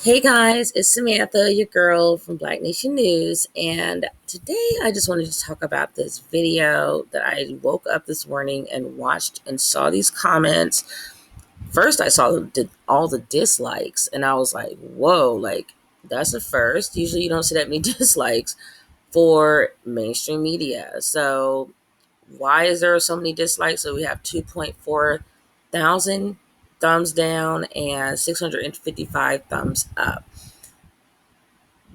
Hey guys, it's Samantha, your girl from Black Nation News, and today I just wanted to talk about this video that I woke up this morning and watched and saw these comments. First, I saw all the dislikes, and I was like, whoa, like that's a first. Usually you don't see that many dislikes for mainstream media. So why is there so many dislikes? So we have 2.4 thousand thumbs down and 655 thumbs up.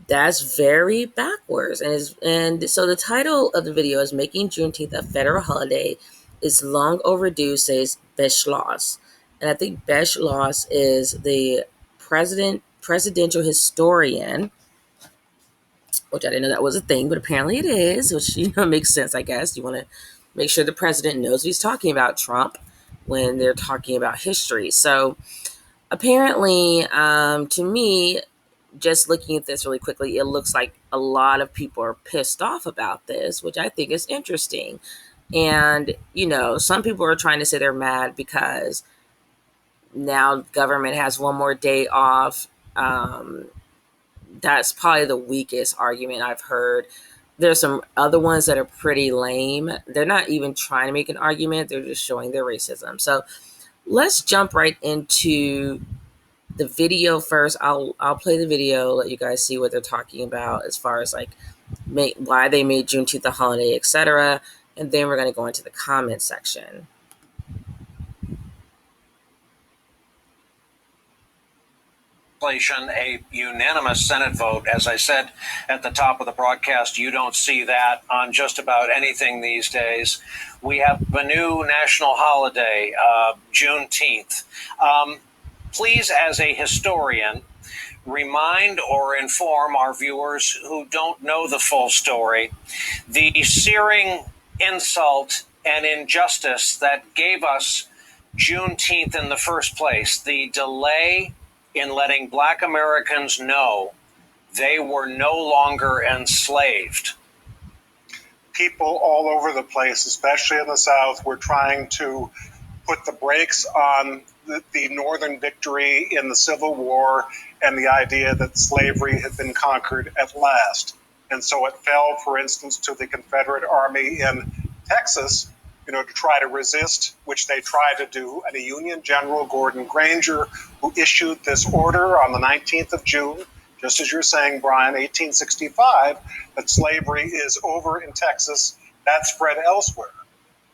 That's very backwards. And so the title of the video is Making Juneteenth a Federal Holiday is Long Overdue, says Beschloss. And I think Beschloss is the presidential historian, which I didn't know that was a thing, but apparently it is, which makes sense, I guess. You want to make sure the president knows what he's talking about, Trump, when they're talking about history. So apparently, to me, just looking at this really quickly, it looks like a lot of people are pissed off about this, which I think is interesting. And, some people are trying to say they're mad because now government has one more day off. That's probably the weakest argument I've heard. There's some other ones that are pretty lame. They're not even trying to make an argument, they're just showing their racism. So let's jump right into the video first. I'll play the video, let you guys see what they're talking about as far as like why they made Juneteenth a holiday, etc. And then we're going to go into the comment section. A unanimous Senate vote. As I said at the top of the broadcast, you don't see that on just about anything these days. We have a new national holiday, Juneteenth. Please, as a historian, remind or inform our viewers who don't know the full story, the searing insult and injustice that gave us Juneteenth in the first place, the delay in letting Black Americans know they were no longer enslaved. People all over the place, especially in the South, were trying to put the brakes on the Northern victory in the Civil War and the idea that slavery had been conquered at last. And so it fell, for instance, to the Confederate Army in Texas, to try to resist, which they tried to do. And a Union General, Gordon Granger, who issued this order on the 19th of June, just as you're saying, Brian, 1865, that slavery is over in Texas, that spread elsewhere.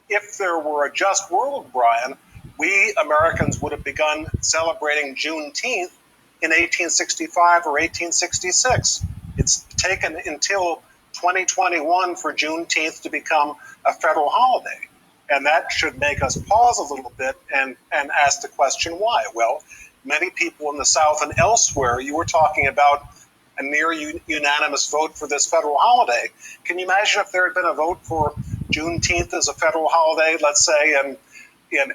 If there were a just world, Brian, we Americans would have begun celebrating Juneteenth in 1865 or 1866. It's taken until 2021 for Juneteenth to become a federal holiday. And that should make us pause a little bit and ask the question why. Well, many people in the South and elsewhere, you were talking about a near unanimous vote for this federal holiday. Can you imagine if there had been a vote for Juneteenth as a federal holiday, let's say in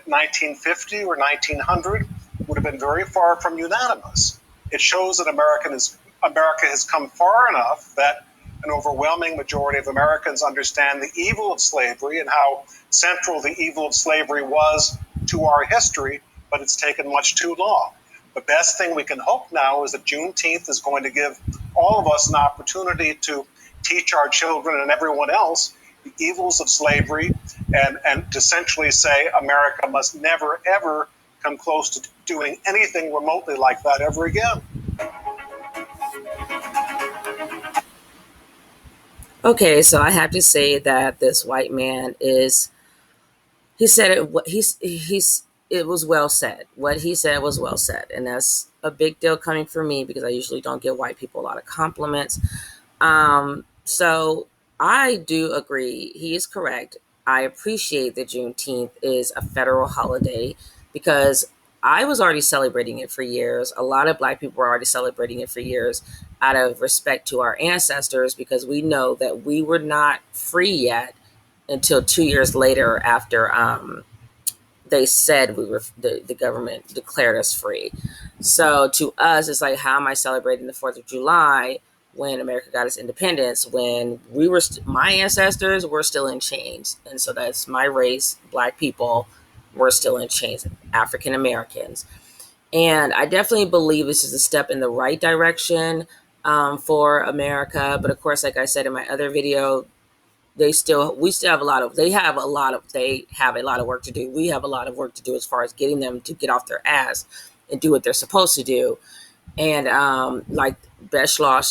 1950 or 1900? It would have been very far from unanimous. It shows that America has come far enough that an overwhelming majority of Americans understand the evil of slavery and how central the evil of slavery was to our history, but it's taken much too long. The best thing we can hope now is that Juneteenth is going to give all of us an opportunity to teach our children and everyone else the evils of slavery and to essentially say America must never, ever come close to doing anything remotely like that ever again. Okay, so I have to say that this white man he said it was well said. What he said was well said. And that's a big deal coming from me because I usually don't give white people a lot of compliments. So I do agree. He is correct. I appreciate that Juneteenth is a federal holiday because I was already celebrating it for years. A lot of Black people were already celebrating it for years out of respect to our ancestors because we know that we were not free yet until 2 years later after they said the government declared us free. So to us, it's like, how am I celebrating the 4th of July when America got its independence, when my ancestors were still in chains? And so that's my race, Black people, were still in chains, African Americans. And I definitely believe this is a step in the right direction for America. But of course, like I said in my other video, we still have a lot of they have a lot of work to do. We have a lot of work to do as far as getting them to get off their ass and do what they're supposed to do. And like Besh Law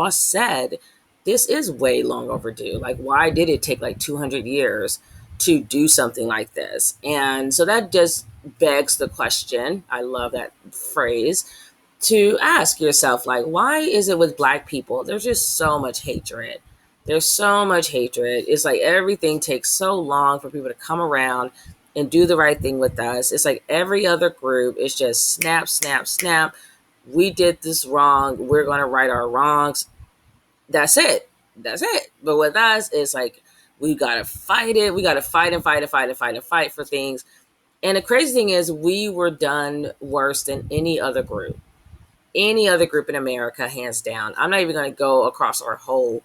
said, this is way long overdue. Like, why did it take like 200 years to do something like this? And so that just begs the question. I love that phrase, to ask yourself, like, why is it with Black people there's just so much hatred? There's so much hatred. It's like everything takes so long for people to come around and do the right thing with us. It's like every other group is just snap, snap, snap. We did this wrong. We're going to right our wrongs. That's it. That's it. But with us, it's like we got to fight it. We got to fight and fight and fight and fight and fight for things. And the crazy thing is, we were done worse than any other group. Any other group in America, hands down. I'm not even going to go across our whole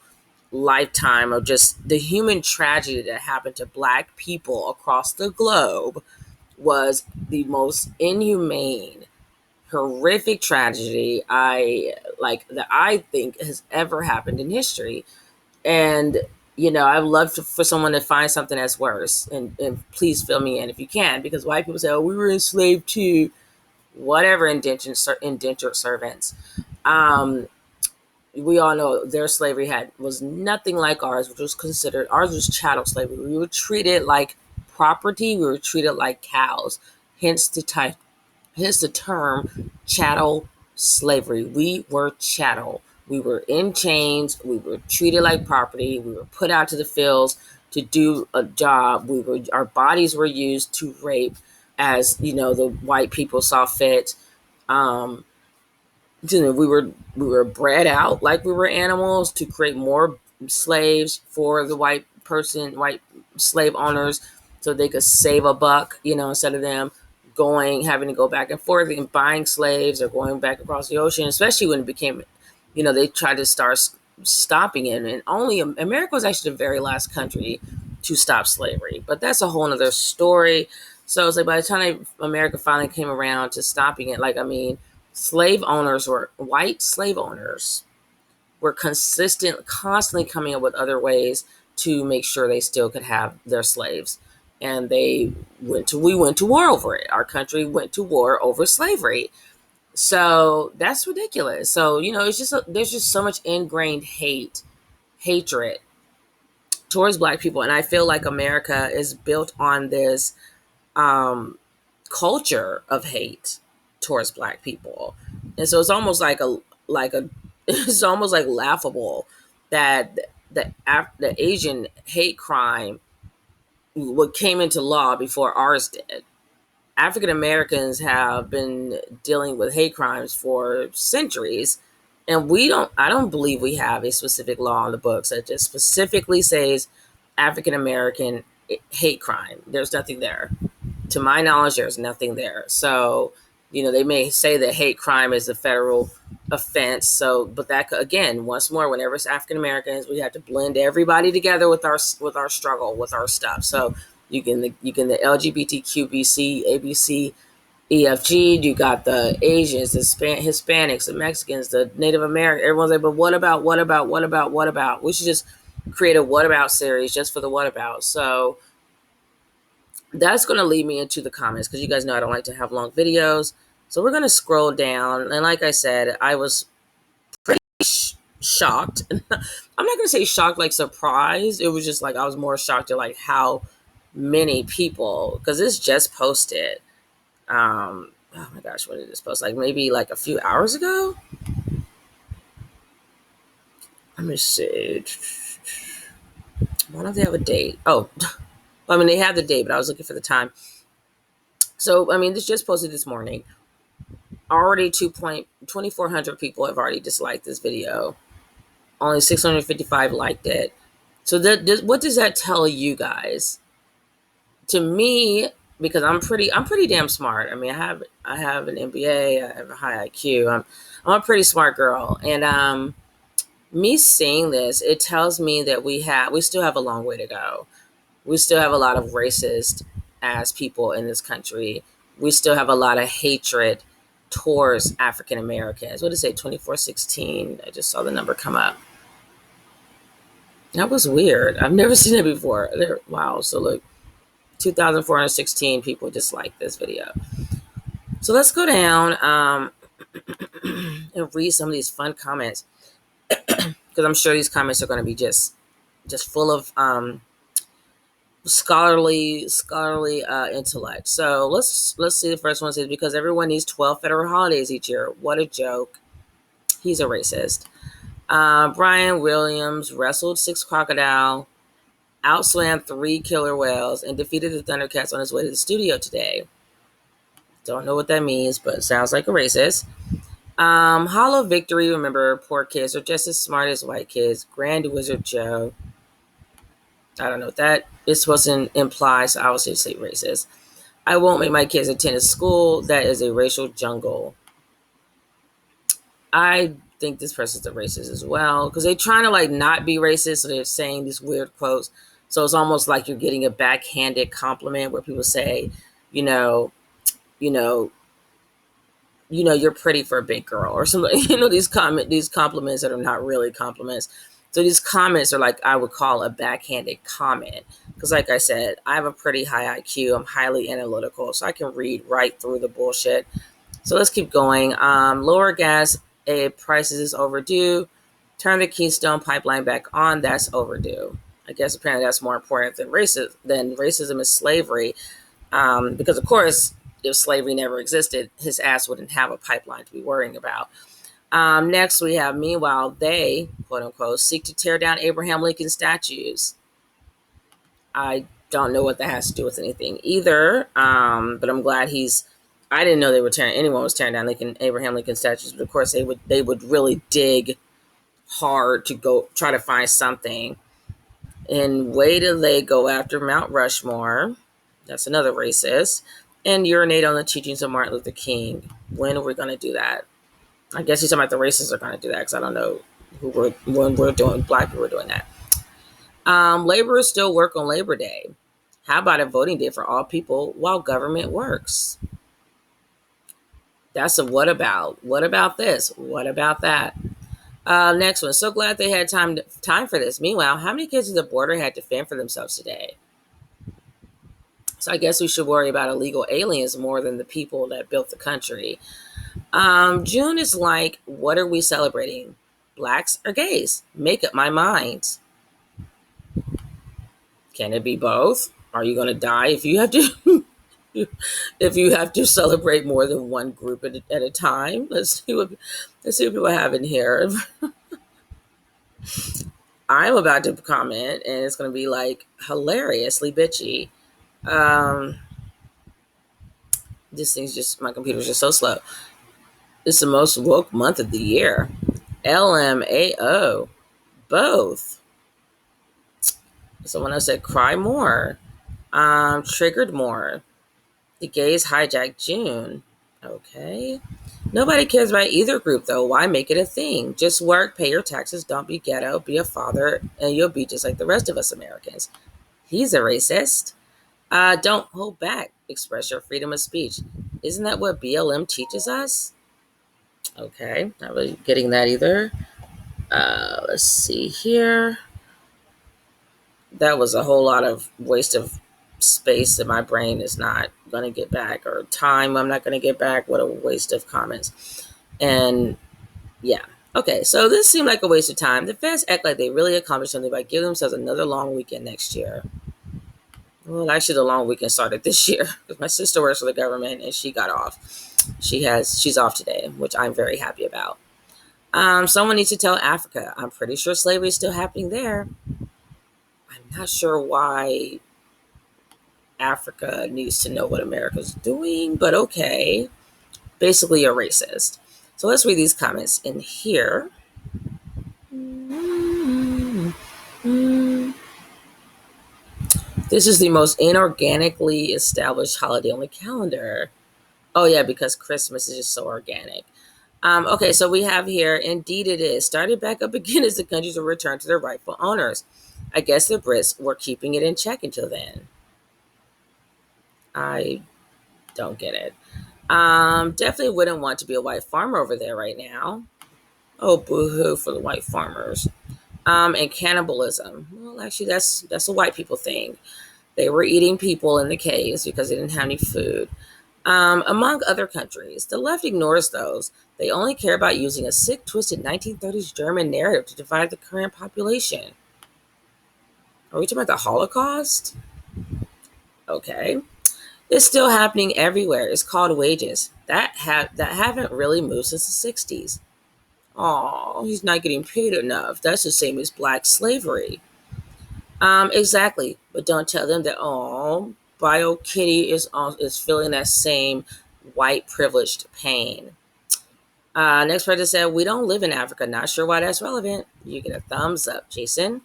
lifetime of just the human tragedy that happened to Black people across the globe. Was the most inhumane, horrific tragedy I think has ever happened in history. And I'd love for someone to find something that's worse, and please fill me in if you can, because white people say, "Oh, we were enslaved too." Whatever, indentured servants. Um, we all know their slavery was nothing like ours, which was considered ours was chattel slavery. We were treated like property. We were treated like cows. Hence the type. Hence the term chattel slavery. We were chattel. We were in chains. We were treated like property. We were put out to the fields to do a job. Our bodies were used to rape, as the white people saw fit. Um, we were bred out like we were animals to create more slaves for the white slave owners, so they could save a buck, instead of them having to go back and forth and buying slaves or going back across the ocean, especially when it became, they tried to start stopping it. And only America was actually the very last country to stop slavery, but that's a whole nother story. So it's like by the time America finally came around to stopping it, white slave owners were constantly coming up with other ways to make sure they still could have their slaves. And we went to war over it. Our country went to war over slavery. So that's ridiculous. So, there's just so much ingrained hatred towards Black people. And I feel like America is built on this um, culture of hate towards Black people. And so it's almost like it's almost like laughable that the Asian hate crime what came into law before ours did. African Americans have been dealing with hate crimes for centuries, and I don't believe we have a specific law on the books that just specifically says African American hate crime. There's nothing there. To my knowledge, there's nothing there. So, they may say that hate crime is a federal offense. So, but that again, once more, whenever it's African Americans, we have to blend everybody together with our struggle, with our stuff. So the LGBTQBC, ABC, EFG. You got the Asians, the Hispanics, the Mexicans, the Native Americans. Everyone's like, but what about, what about, what about, what about? We should just create a what about series just for the what about. So that's going to lead me into the comments, because you guys know I don't like to have long videos. So we're going to scroll down. And like I said, I was pretty shocked. I'm not going to say shocked like surprised. It was just like I was more shocked at like how many people, because it's just posted. Oh my gosh, when did this post? Like maybe like a few hours ago? Let me see. Why don't they have a date? Oh, I mean, they have the date, but I was looking for the time. So, I mean, this just posted this morning. Already 2,400 people have already disliked this video. Only 655 liked it. So what does that tell you guys? To me, because I'm pretty damn smart. I mean, I have an MBA. I have a high IQ. I'm a pretty smart girl, and me seeing this, it tells me that we still have a long way to go. We still have a lot of racist ass people in this country. we still have a lot of hatred towards African Americans. What did it say? 2416. I just saw the number come up. That was weird. I've never seen it before. Wow. So look, 2,416 people disliked this video. So let's go down and read some of these fun comments, because I'm sure these comments are going to be just full of scholarly intellect. So let's see. The first one says, because everyone needs 12 federal holidays each year. What a joke. He's a racist. Brian Williams wrestled 6 crocodile, outswam 3 killer whales, and defeated the Thundercats on his way to the studio today. Don't know what that means, but sounds like a racist. Hollow victory. Remember, poor kids are just as smart as white kids. Grand Wizard Joe. I don't know what that is supposed to imply, so I would say racist. I won't make my kids attend a school that is a racial jungle. I think this person's a racist as well, because they're trying to like not be racist, so they're saying these weird quotes. So it's almost like you're getting a backhanded compliment where people say, you know, you're pretty for a big girl or something. These compliments that are not really compliments. So these comments are like I would call a backhanded comment, because like I said, I have a pretty high IQ. I'm highly analytical, so I can read right through the bullshit. So let's keep going. Lower gas prices is overdue. Turn the Keystone Pipeline back on. That's overdue. I guess apparently that's more important than racism is slavery, because of course, if slavery never existed, his ass wouldn't have a pipeline to be worrying about. Next, we have, meanwhile, they, quote unquote, seek to tear down Abraham Lincoln statues. I don't know what that has to do with anything either, but I'm glad I didn't know anyone was tearing down Abraham Lincoln statues, but of course they would really dig hard to go try to find something. And wait till they go after Mount Rushmore. That's another racist. And urinate on the teachings of Martin Luther King. When are we going to do that? I guess he's talking about the racists are going to do that, because I don't know when black people are doing that. Laborers still work on Labor Day. How about a voting day for all people while government works? That's a what about? What about this? What about that? Next one. So glad they had time for this. Meanwhile, how many kids at the border had to fend for themselves today? So I guess we should worry about illegal aliens more than the people that built the country. June is like, what are we celebrating? Blacks or gays? Make up my mind. Can it be both? Are you going to die if you have to if you have to celebrate more than one group at a time? Let's see what people have in here. I'm about to comment, and it's going to be like hilariously bitchy. My computer's just so slow. It's the most woke month of the year. LMAO. Both. Someone else said cry more. Triggered more. The gays hijacked June. Okay. Nobody cares about either group, though. Why make it a thing? Just work, pay your taxes, don't be ghetto, be a father, and you'll be just like the rest of us Americans. He's a racist. Don't hold back. Express your freedom of speech. Isn't that what BLM teaches us? Okay, not really getting that either. Let's see here. That was a whole lot of waste of space that my brain is not going to get back, or time I'm not going to get back. What a waste of comments. And yeah. Okay, so this seemed like a waste of time. The feds act like they really accomplished something by giving themselves another long weekend next year. Well, actually, the long weekend started this year, because my sister works for the government and she got off. She's off today, which I'm very happy about. Someone needs to tell Africa. I'm pretty sure slavery is still happening there. I'm not sure why Africa needs to know what America's doing, but okay. Basically, you're racist. So let's read these comments in here. This is the most inorganically established holiday on the calendar. Oh yeah, because Christmas is just so organic. Okay, so we have here, indeed it is. Started back up again as the countries will return to their rightful owners. I guess the Brits were keeping it in check until then. I Don't get it. Definitely wouldn't want to be a white farmer over there right now. Oh, boo-hoo for the white farmers. And cannibalism. Well, actually, that's a white people thing. They were eating people in the caves because they didn't have any food. Among other countries, the left ignores those. They only care about using a sick, twisted 1930s German narrative to divide the current population. Are we talking about the Holocaust? Okay. It's still happening everywhere. It's called wages. That haven't really moved since the 60s. Oh, he's not getting paid enough. That's the same as black slavery. Exactly. But don't tell them that, oh, Bio Kitty is feeling that same white privileged pain. Next person said, we don't live in Africa. Not sure why that's relevant. You get a thumbs up, Jason.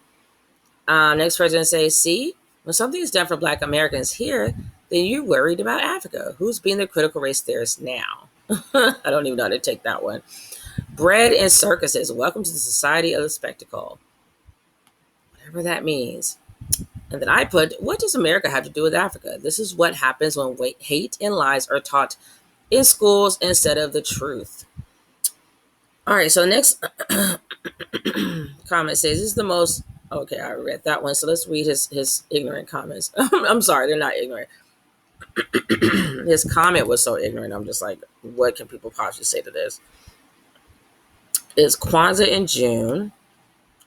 Next person says, see, when something is done for black Americans here, then you're worried about Africa. Who's being the critical race theorist now? I don't even know how to take that one. Bread and circuses. Welcome to the society of the spectacle. Whatever that means. And then I put, what does America have to do with Africa? This is what happens when hate and lies are taught in schools instead of the truth. All right, so the next comment says, this is the most, okay, I read that one. So let's read his ignorant comments. I'm sorry, they're not ignorant. His comment was so ignorant. I'm just like, what can people possibly say to this? It's Kwanzaa in June.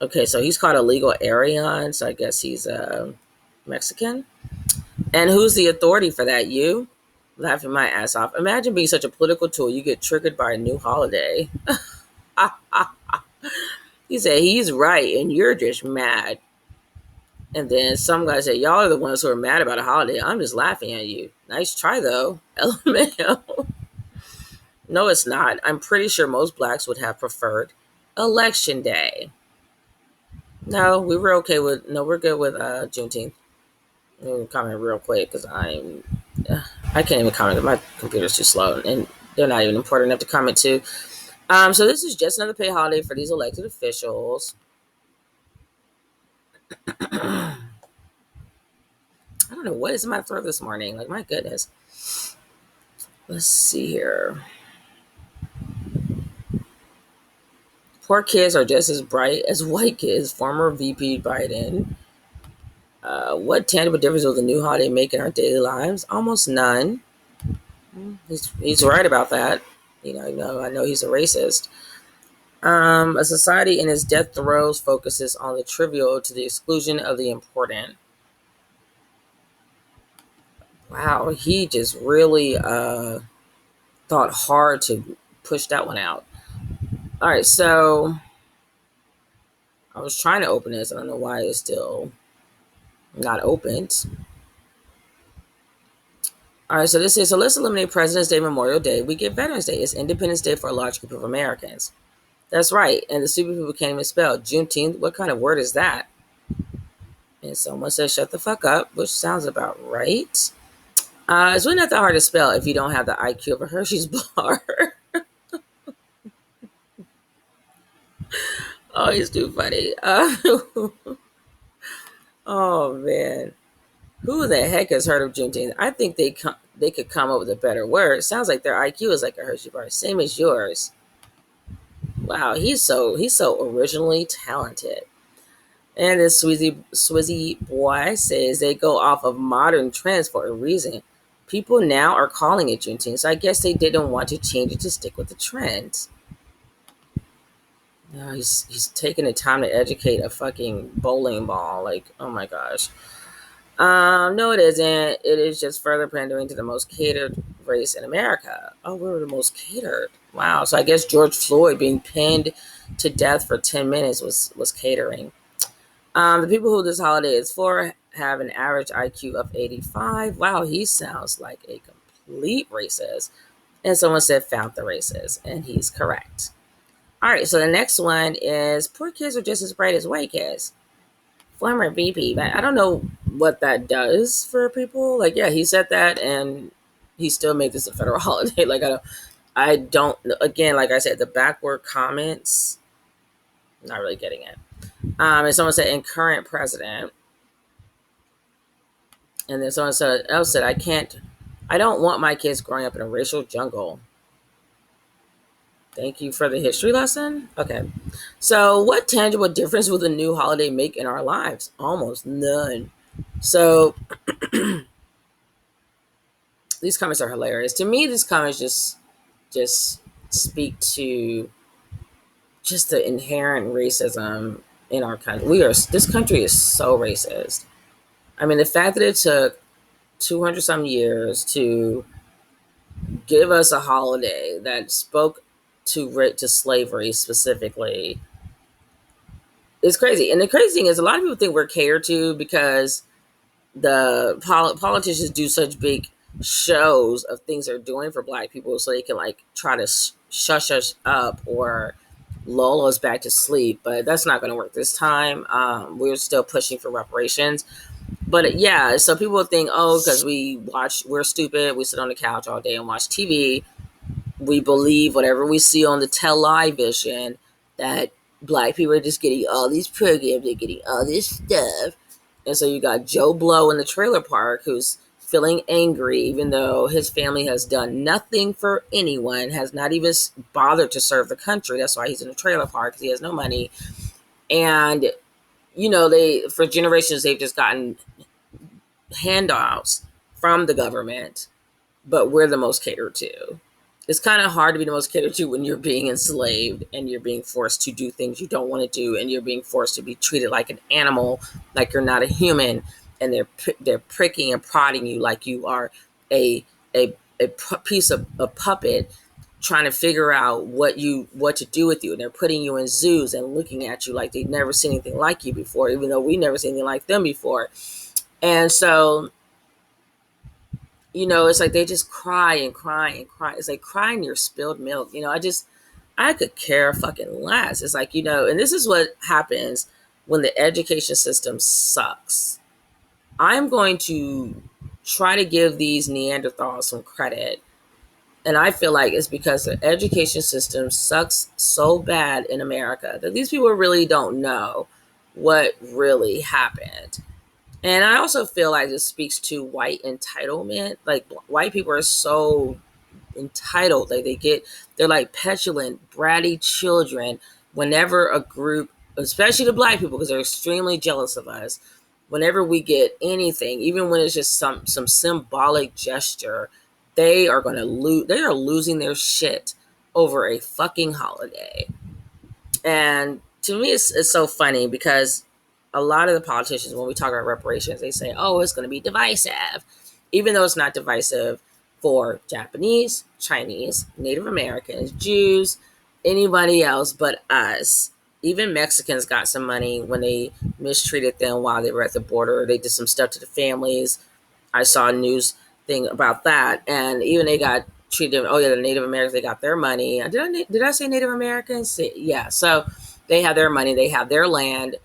Okay, so he's called a legal Aryan, so I guess he's Mexican. And who's the authority for that? You? Laughing my ass off. Imagine being such a political tool, you get triggered by a new holiday. He said he's right, and you're just mad. And then some guy said, y'all are the ones who are mad about a holiday. I'm just laughing at you. Nice try, though. LMAO. No, it's not. I'm pretty sure most blacks would have preferred Election Day. No, we were okay with, no, we're good with Juneteenth. Let me comment real quick because I can't even comment. My computer's too slow, and they're not even important enough to comment to. So this is just another pay holiday for these elected officials. I don't know what is in my throat this morning. Like, my goodness. Let's see here. Poor kids are just as bright as white kids. Former VP Biden. What tangible difference will the new holiday make in our daily lives? Almost none. He's right about that. I know he's a racist. A society in its death throes focuses on the trivial to the exclusion of the important. Wow, he just really thought hard to push that one out. All right, so I was trying to open this. I don't know why it's still not opened. All right, so this is, so let's eliminate President's Day, Memorial Day. We get Veterans Day. It's Independence Day for a large group of Americans. That's right. And the stupid people can't even spell Juneteenth. What kind of word is that? And someone says, shut the fuck up, which sounds about right. It's really not that hard to spell if you don't have the IQ of a Hershey's bar. Oh, he's too funny. Oh, man. Who the heck has heard of Juneteenth? I think they could come up with a better word. It sounds like their IQ is like a Hershey bar, same as yours. Wow, he's so originally talented. And this Swizzy boy says they go off of modern trends for a reason. People now are calling it Juneteenth, so I guess they didn't want to change it to stick with the trends. No, he's taking the time to educate a fucking bowling ball. Like, oh my gosh. No, it isn't. It is just further pandering to the most catered race in America. Oh, we're the most catered. Wow. So I guess George Floyd being pinned to death for 10 minutes was catering. The people who this holiday is for have an average IQ of 85. Wow, he sounds like a complete racist. And someone said found the racist, and he's correct. All right, so the next one is poor kids are just as bright as white kids. Former VP, but I don't know what that does for people. Like, yeah, he said that, and he still made this a federal holiday. Like, I don't. Again, like I said, the backward comments, not really getting it. And someone said, "And current president," and then someone else said, "I can't I don't want my kids growing up in a racial jungle. Thank you for the history lesson. Okay. So, what tangible difference will the new holiday make in our lives? Almost none. So, these comments are hilarious. To me, these comments just speak to just the inherent racism in our country. This country is so racist. I mean, the fact that it took 200 some years to give us a holiday that spoke to slavery specifically is crazy. And the crazy thing is, a lot of people think we're catered to because the politicians do such big shows of things they're doing for black people so they can like try to shush us up or lull us back to sleep, but that's not going to work this time. We're still pushing for reparations, but yeah, so people think, oh, because we're stupid, we sit on the couch all day and watch TV, we believe whatever we see on the television, that black people are just getting all these programs, they're getting all this stuff. And so you got Joe Blow in the trailer park who's feeling angry, even though his family has done nothing for anyone, has not even bothered to serve the country. That's why he's in the trailer park, because he has no money. And, they, for generations, they've just gotten handouts from the government, but we're the most catered to. It's kind of hard to be the most catered to when you're being enslaved and you're being forced to do things you don't want to do, and you're being forced to be treated like an animal, like you're not a human, and they're pricking and prodding you like you are a piece of a puppet, trying to figure out what to do with you, and they're putting you in zoos and looking at you like they've never seen anything like you before, even though we never seen anything like them before. And so it's like they just cry and cry and cry. It's like crying your spilled milk. I could care fucking less. It's like, and this is what happens when the education system sucks. I'm going to try to give these Neanderthals some credit. And I feel like it's because the education system sucks so bad in America that these people really don't know what really happened. And I also feel like this speaks to white entitlement. Like, white people are so entitled. Like, they're like petulant, bratty children whenever a group, especially the black people, because they're extremely jealous of us. Whenever we get anything, even when it's just some symbolic gesture, they are going to lose. They are losing their shit over a fucking holiday. And to me, it's so funny because a lot of the politicians, when we talk about reparations, they say, oh, it's going to be divisive, even though it's not divisive for Japanese, Chinese, Native Americans, Jews, anybody else but us. Even Mexicans got some money when they mistreated them while they were at the border. They did some stuff to the families. I saw a news thing about that, and even they got treated. Oh yeah, the Native Americans, they got their money. Did I say Native Americans? Yeah. So they have their money. They have their land.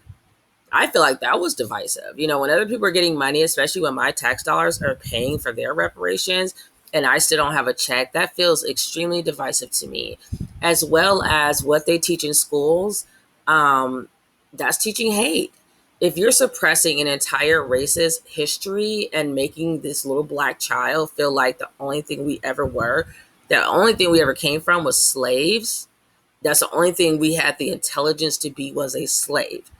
I feel like that was divisive. When other people are getting money, especially when my tax dollars are paying for their reparations and I still don't have a check, that feels extremely divisive to me. As well as what they teach in schools, that's teaching hate. If you're suppressing an entire racist history and making this little black child feel like the only thing we ever were, the only thing we ever came from was slaves, that's the only thing we had the intelligence to be, was a slave.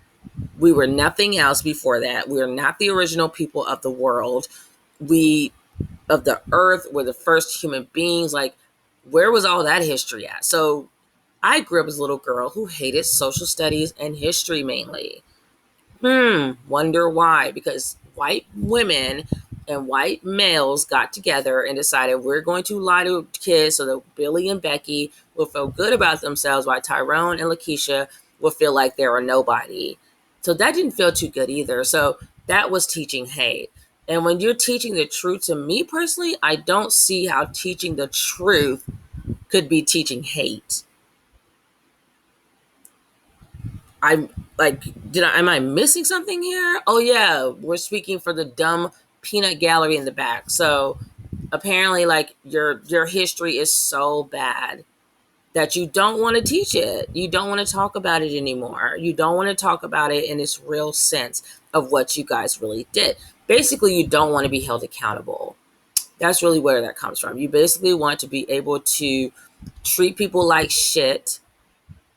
We were nothing else before that. We are not the original people of the world. We, of the earth, were the first human beings. Like, where was all that history at? So I grew up as a little girl who hated social studies and history mainly. Wonder why? Because white women and white males got together and decided we're going to lie to kids so that Billy and Becky will feel good about themselves, while Tyrone and Lakeisha will feel like they're a nobody. So that didn't feel too good either. So that was teaching hate. And when you're teaching the truth, to me personally, I don't see how teaching the truth could be teaching hate. I'm like, am I missing something here? Oh yeah, we're speaking for the dumb peanut gallery in the back. So apparently, like, your history is so bad that you don't want to teach it. You don't want to talk about it anymore. You don't want to talk about it in its real sense of what you guys really did. Basically, you don't want to be held accountable. That's really where that comes from. You basically want to be able to treat people like shit,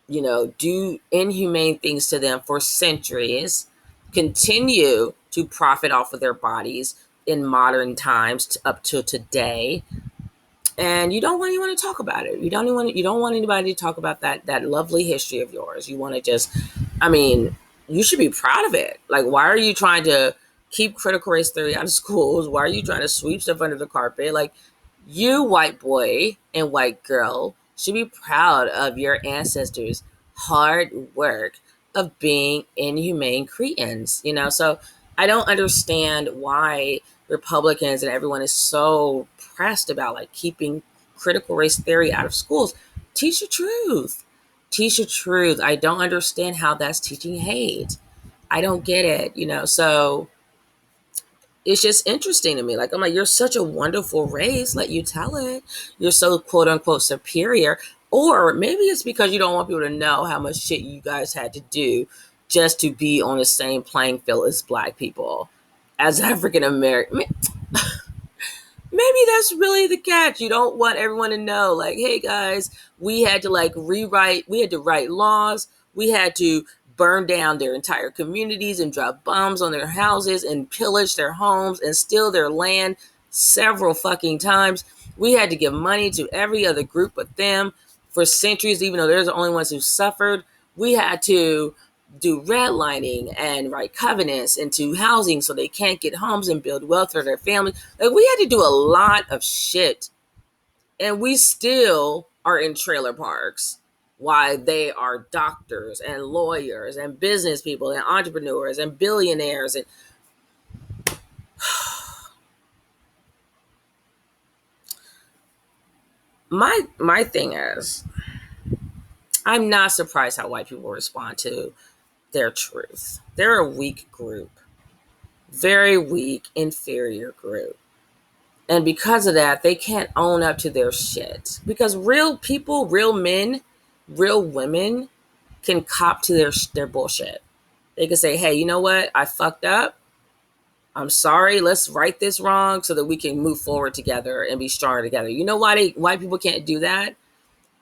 do inhumane things to them for centuries, continue to profit off of their bodies in modern times up to today, and you don't want anyone to talk about it. You don't want anybody to talk about that lovely history of yours. You want to just, I mean, you should be proud of it. Like, why are you trying to keep critical race theory out of schools? Why are you trying to sweep stuff under the carpet? Like, you, white boy and white girl, should be proud of your ancestors' hard work of being inhumane cretins. So I don't understand why Republicans and everyone is so pressed about like keeping critical race theory out of schools. Teach the truth. Teach the truth. I don't understand how that's teaching hate. I don't get it, So it's just interesting to me. Like, I'm like, you're such a wonderful race. Let you tell it. You're so quote unquote superior. Or maybe it's because you don't want people to know how much shit you guys had to do just to be on the same playing field as black people. As African American, maybe that's really the catch. You don't want everyone to know, like, hey guys, we had to write laws. We had to burn down their entire communities and drop bombs on their houses and pillage their homes and steal their land several fucking times. We had to give money to every other group but them for centuries, even though they're the only ones who suffered. We had to do redlining and write covenants into housing so they can't get homes and build wealth for their family. Like, we had to do a lot of shit, and we still are in trailer parks while they are doctors and lawyers and business people and entrepreneurs and billionaires. And my thing is, I'm not surprised how white people respond to their truth. They're a weak group, very weak, inferior group. And because of that, they can't own up to their shit. Because real people, real men, real women can cop to their bullshit. They can say, hey, you know what? I fucked up. I'm sorry. Let's right this wrong so that we can move forward together and be stronger together. You know why white people can't do that?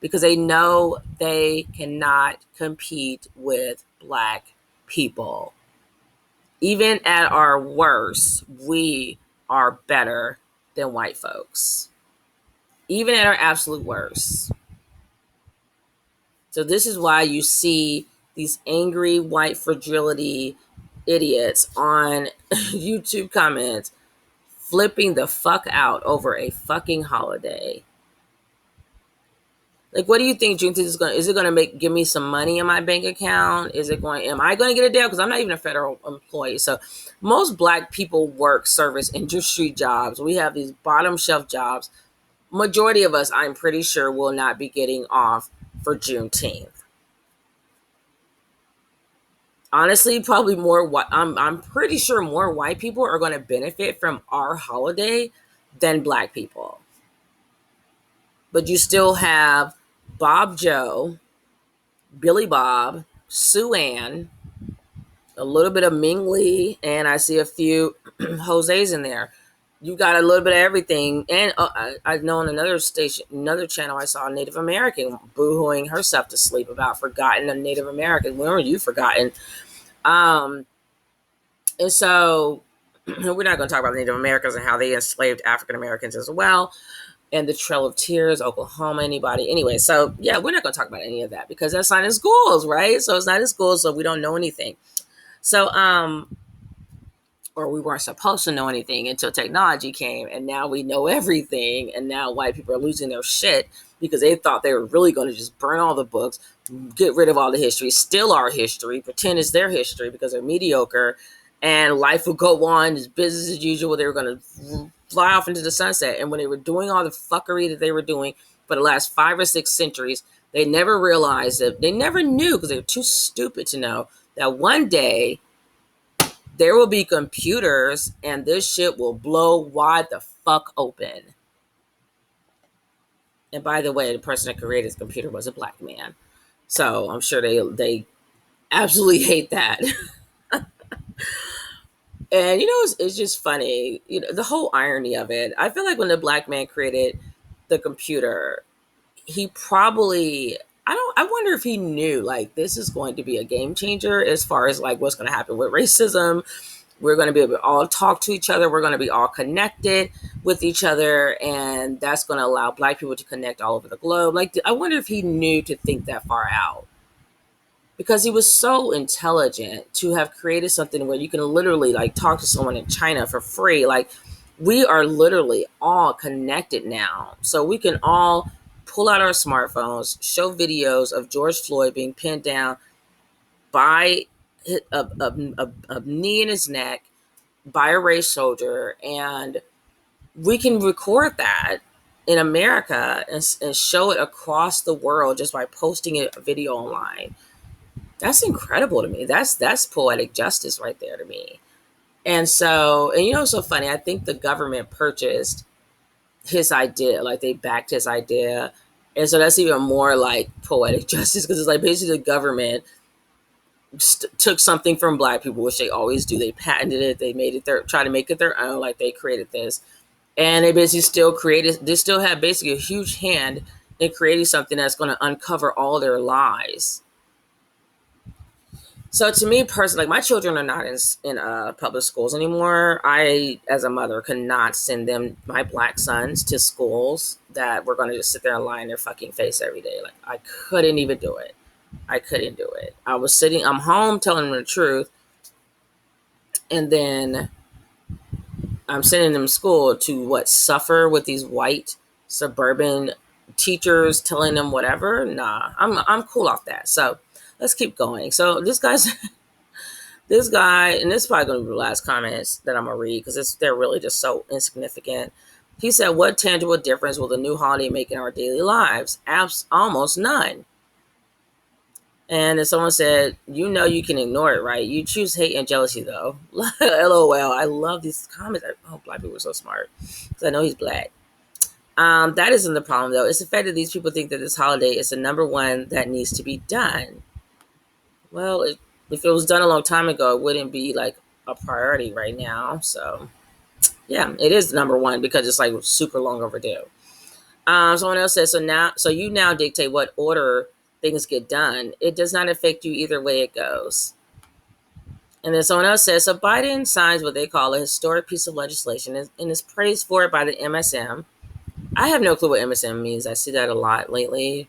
Because they know they cannot compete with black people. Even at our worst, we are better than white folks. Even at our absolute worst. So this is why you see these angry white fragility idiots on YouTube comments flipping the fuck out over a fucking holiday. Like, what do you think Juneteenth is it going to give me some money in my bank account? Am I going to get a deal? Because I'm not even a federal employee. So most black people work service industry jobs. We have these bottom shelf jobs. Majority of us, I'm pretty sure, will not be getting off for Juneteenth. Honestly, probably more. I'm pretty sure more white people are going to benefit from our holiday than black people. But you still have Bob Joe, Billy Bob, Sue Ann, a little bit of Ming Lee, and I see a few Jose's in there. You got a little bit of everything. And I know on another station, another channel, I saw a Native American boohooing herself to sleep about forgotten a Native American. When were you forgotten? And so we're not going to talk about Native Americans and how they enslaved African Americans as well. And the Trail of Tears, Oklahoma, anybody. Anyway, so yeah, we're not going to talk about any of that because that's not in schools, right? So it's not in schools, so we don't know anything. So, or we weren't supposed to know anything until technology came, and now we know everything. And now white people are losing their shit because they thought they were really going to just burn all the books, get rid of all the history, steal our history, pretend it's their history because they're mediocre, and life would go on as business as usual. They were going to fly off into the sunset. And when they were doing all the fuckery that they were doing for the last 5 or 6 centuries, they never realized that, they never knew because they were too stupid to know that one day there will be computers and this shit will blow wide the fuck open. And by the way, the person that created this computer was a black man. So I'm sure they absolutely hate that. And it's just funny, the whole irony of it. I feel like when the black man created the computer, he probably, I wonder if he knew like this is going to be a game changer as far as like what's going to happen with racism. We're going to be able to all talk to each other. We're going to be all connected with each other, and that's going to allow black people to connect all over the globe. Like, I wonder if he knew to think that far out, because he was so intelligent to have created something where you can literally like talk to someone in China for free. Like, we are literally all connected now, so we can all pull out our smartphones, show videos of George Floyd being pinned down by a knee in his neck by a race soldier, and we can record that in America and show it across the world just by posting a video online. That's incredible to me. That's poetic justice right there to me. And so, and it's so funny. I think the government purchased his idea, like they backed his idea, and so that's even more like poetic justice, because it's like basically the government took something from black people, which they always do. They patented it. They made it try to make it their own, like they created this, and they basically still created. They still have basically a huge hand in creating something that's going to uncover all their lies. So to me personally, like my children are not in public schools anymore. I, as a mother, could not send them, my black sons, to schools that were going to just sit there and lie in their fucking face every day. Like I couldn't even do it. I couldn't do it. I'm home telling them the truth, and then I'm sending them to school to suffer with these white suburban teachers telling them whatever. Nah, I'm cool off that. So let's keep going. So this guy, and this is probably going to be the last comments that I'm gonna read because they're really just so insignificant. He said, "What tangible difference will the new holiday make in our daily lives? Almost none." And then someone said, you can ignore it, right? You choose hate and jealousy, though. LOL. I love these comments. Oh, black people are so smart. Because I know he's black. That isn't the problem, though. It's the fact that these people think that this holiday is the number one that needs to be done. Well, if it was done a long time ago, it wouldn't be like a priority right now. So, yeah, it is number one because it's like super long overdue. Someone else says, so you now dictate what order things get done. It does not affect you either way it goes. And then someone else says, so Biden signs what they call a historic piece of legislation and is praised for it by the MSM. I have no clue what MSM means. I see that a lot lately.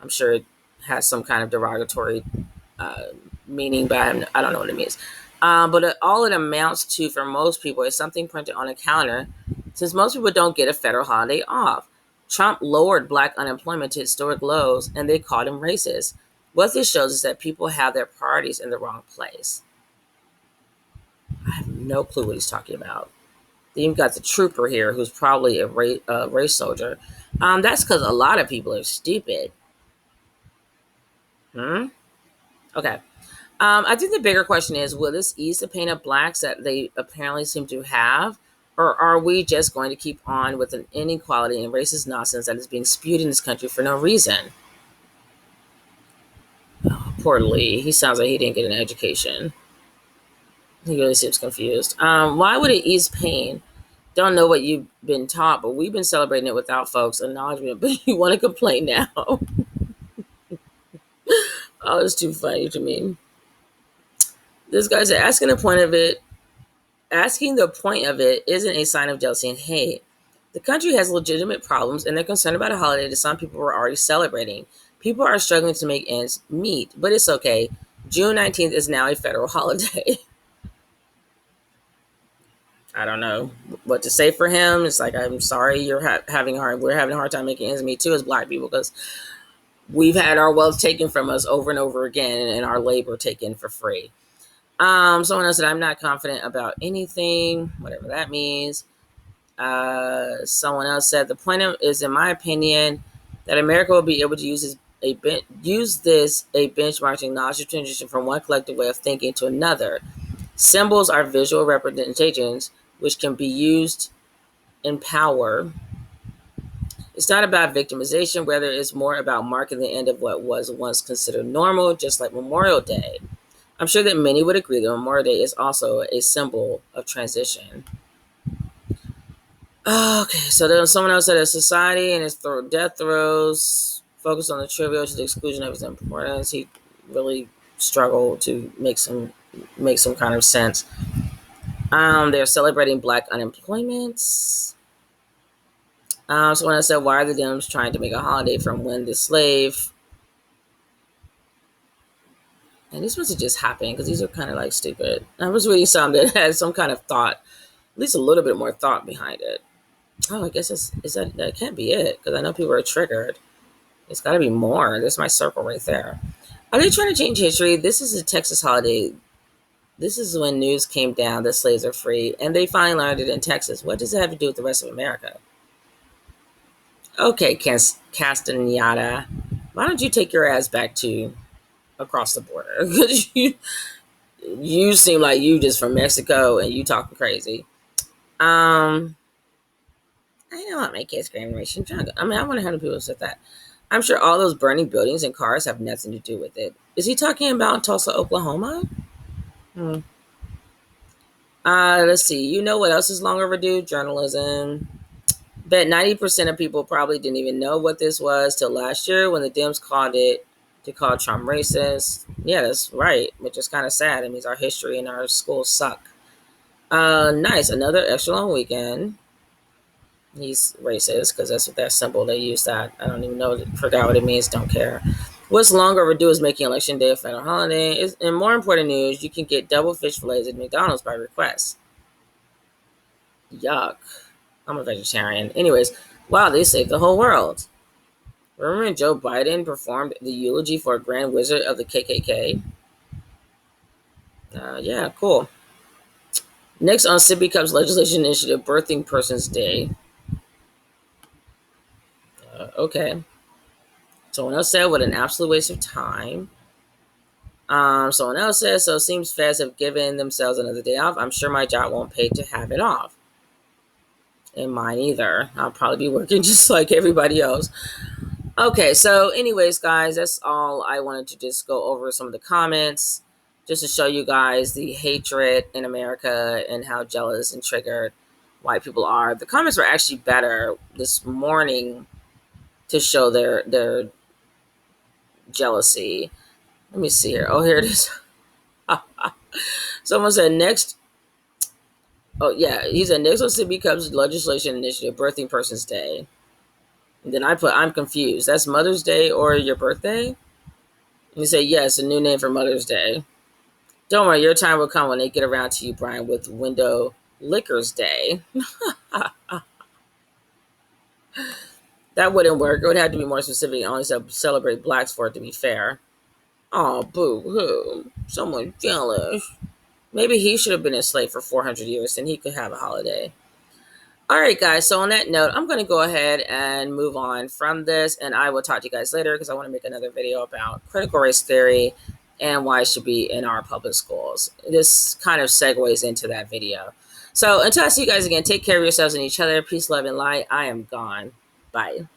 I'm sure it has some kind of derogatory uh, meaning, but I don't know what it means. But all it amounts to for most people is something printed on a calendar, since most people don't get a federal holiday off. Trump lowered black unemployment to historic lows, and they called him racist. What this shows is that people have their priorities in the wrong place. I have no clue what he's talking about. Then you've got the trooper here, who's probably a race soldier. That's because a lot of people are stupid. Okay. I think the bigger question is, will this ease the pain of blacks that they apparently seem to have? Or are we just going to keep on with an inequality and racist nonsense that is being spewed in this country for no reason? Oh, poor Lee. He sounds like he didn't get an education. He really seems confused. Why would it ease pain? Don't know what you've been taught, but we've been celebrating it without folks' acknowledgement, but you want to complain now. Oh, it's too funny to me. This guy's asking the point of it isn't a sign of jealousy and hate. The country has legitimate problems, and they're concerned about a holiday that some people were already celebrating. People are struggling to make ends meet, but it's okay. June 19th is now a federal holiday. I don't know what to say for him. It's like, I'm sorry you're we're having a hard time making ends meet too as black people, because we've had our wealth taken from us over and over again and our labor taken for free. Someone else said, I'm not confident about anything, whatever that means. Someone else said, the point is, in my opinion, that America will be able to use this a benchmark to acknowledge the transition from one collective way of thinking to another. Symbols are visual representations which can be used in power. It's not about victimization, whether it's more about marking the end of what was once considered normal, just like Memorial Day. I'm sure that many would agree that Memorial Day is also a symbol of transition. Okay, so then someone else said a society and its death throes focus on the trivial to the exclusion of its importance. He really struggled to make some kind of sense. They're celebrating Black unemployment. Someone else said, "Why are the Dems trying to make a holiday from when the slave?" And these must have just happened because these are kind of like stupid. I was reading some that had some kind of thought, at least a little bit more thought behind it. Oh, I guess that can't be it because I know people are triggered. It's got to be more. There's my circle right there. Are they trying to change history? This is a Texas holiday. This is when news came down that slaves are free, and they finally learned it in Texas. What does it have to do with the rest of America? Okay, Castaneda, why don't you take your ass back to across the border? Because you seem like you just from Mexico and you talking crazy. I don't want my kids' graduation drunk. I mean, I wonder how many people said that. I'm sure all those burning buildings and cars have nothing to do with it. Is he talking about Tulsa, Oklahoma? Hmm. Let's see. You know what else is long overdue? Journalism. Bet 90% of people probably didn't even know what this was till last year when the Dems called it to call Trump racist. Yeah, that's right, which is kind of sad. It means our history and our schools suck. Nice. Another extra long weekend. He's racist because that's what that symbol they use. That I don't even know. Forgot what it means. Don't care. What's long overdue is making election day a federal holiday. In more important news, you can get double fish fillets at McDonald's by request. Yuck. I'm a vegetarian. Anyways, wow, they saved the whole world. Remember when Joe Biden performed the eulogy for a Grand Wizard of the KKK? Yeah, cool. Next on Sippy Cup's legislation initiative, Birthing Persons Day. Okay. Someone else said, what an absolute waste of time. Someone else says, so it seems feds have given themselves another day off. I'm sure my job won't pay to have it off. And mine either. I'll probably be working just like everybody else. Okay, so anyways, guys, that's all I wanted to just go over some of the comments just to show you guys the hatred in America and how jealous and triggered white people are. The comments were actually better this morning to show their jealousy. Let me see here. Oh, here it is. Someone said next. Oh, yeah. He said next on City Cubs legislation initiative, Birthing Persons Day. And then I put, I'm confused. That's Mother's Day or your birthday? And you say, yes, a new name for Mother's Day. Don't worry, your time will come when they get around to you, Brian, with Window Liquors Day. That wouldn't work. It would have to be more specific and only celebrate blacks for it to be fair. Oh, boo hoo. Someone jealous. Maybe he should have been enslaved for 400 years, then he could have a holiday. All right, guys. So on that note, I'm going to go ahead and move on from this, and I will talk to you guys later because I want to make another video about critical race theory and why it should be in our public schools. This kind of segues into that video. So until I see you guys again, take care of yourselves and each other. Peace, love, and light. I am gone. Bye.